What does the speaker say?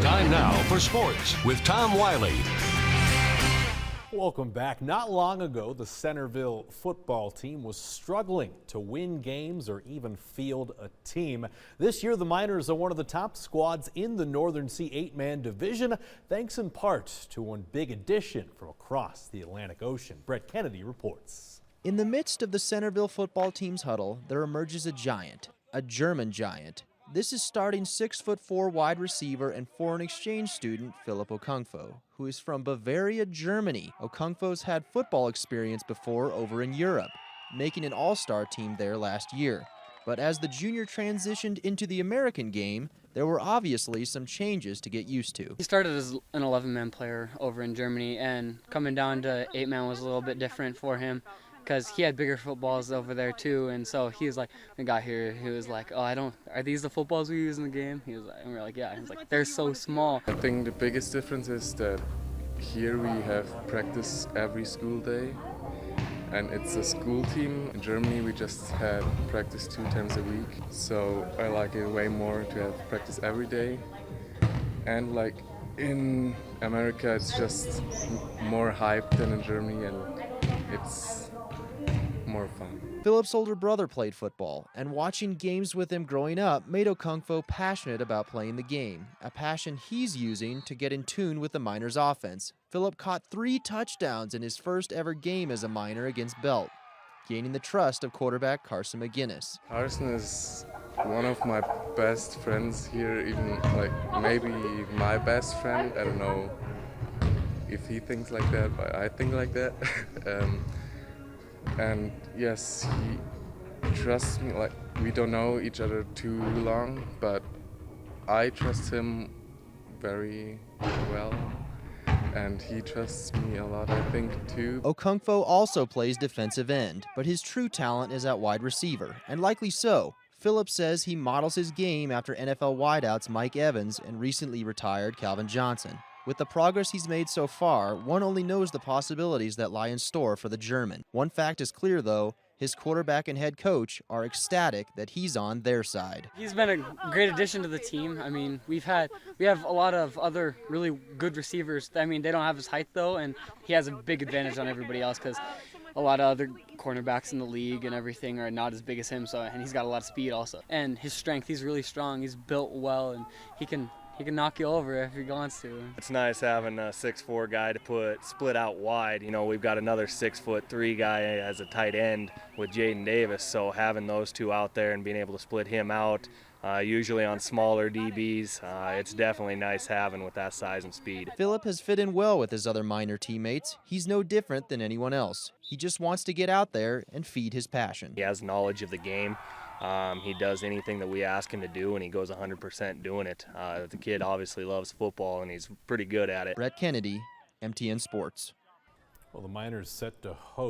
Time now for sports with Tom Wiley. Welcome back. Not long ago, the Centerville football team was struggling to win games or even field a team. This year, the Miners are one of the top squads in the Northern C 8-man division, thanks in part to one big addition from across the Atlantic Ocean. Brett Kennedy reports. In the midst of the Centerville football team's huddle, there emerges a giant, a German giant. This is starting 6'4" wide receiver and foreign exchange student Philip Okungfo, who is from Bavaria, Germany. Okungfo's had football experience before over in Europe, making an all-star team there last year. But as the junior transitioned into the American game, there were obviously some changes to get used to. He started as an 11-man player over in Germany, and coming down to 8-man was a little bit different for him, because he had bigger footballs over there too, and so he was like, when we got here, he was like, oh, are these the footballs we use in the game? He was like, and we were like, yeah. He was like, they're so small. I think the biggest difference is that here we have practice every school day, and it's a school team. In Germany, we just had practice 2 times a week, so I like it way more to have practice every day. And like in America, it's just more hype than in Germany, and it's more fun. Philip's older brother played football, and watching games with him growing up made Okungfo passionate about playing the game, a passion he's using to get in tune with the Miners' offense. Philip caught 3 touchdowns in his first ever game as a Miner against Belt, gaining the trust of quarterback Carson McGinnis. Carson is one of my best friends here, even like maybe my best friend. I don't know if he thinks like that, but I think like that. And yes, he trusts me. Like, we don't know each other too long, but I trust him very well, and he trusts me a lot, I think, too. Okungfo also plays defensive end, but his true talent is at wide receiver, and likely so. Philip says he models his game after NFL wideouts Mike Evans and recently retired Calvin Johnson. With the progress he's made so far, one only knows the possibilities that lie in store for the German. One fact is clear, though. His quarterback and head coach are ecstatic that he's on their side. He's been a great addition to the team. I mean, we have a lot of other really good receivers. I mean, they don't have his height, though, and he has a big advantage on everybody else because a lot of other cornerbacks in the league and everything are not as big as him, and he's got a lot of speed also. And his strength, he's really strong. He's built well, and he can knock you over if he wants to. It's nice having a 6'4" guy to split out wide. You know, we've got another 6'3" guy as a tight end with Jaden Davis, so having those two out there and being able to split him out, usually on smaller DBs, it's definitely nice having with that size and speed. Philip has fit in well with his other Miner teammates. He's no different than anyone else. He just wants to get out there and feed his passion. He has knowledge of the game. He does anything that we ask him to do, and he goes 100% doing it. The kid obviously loves football, and he's pretty good at it. Brett Kennedy, MTN Sports. Well, the Miners set to host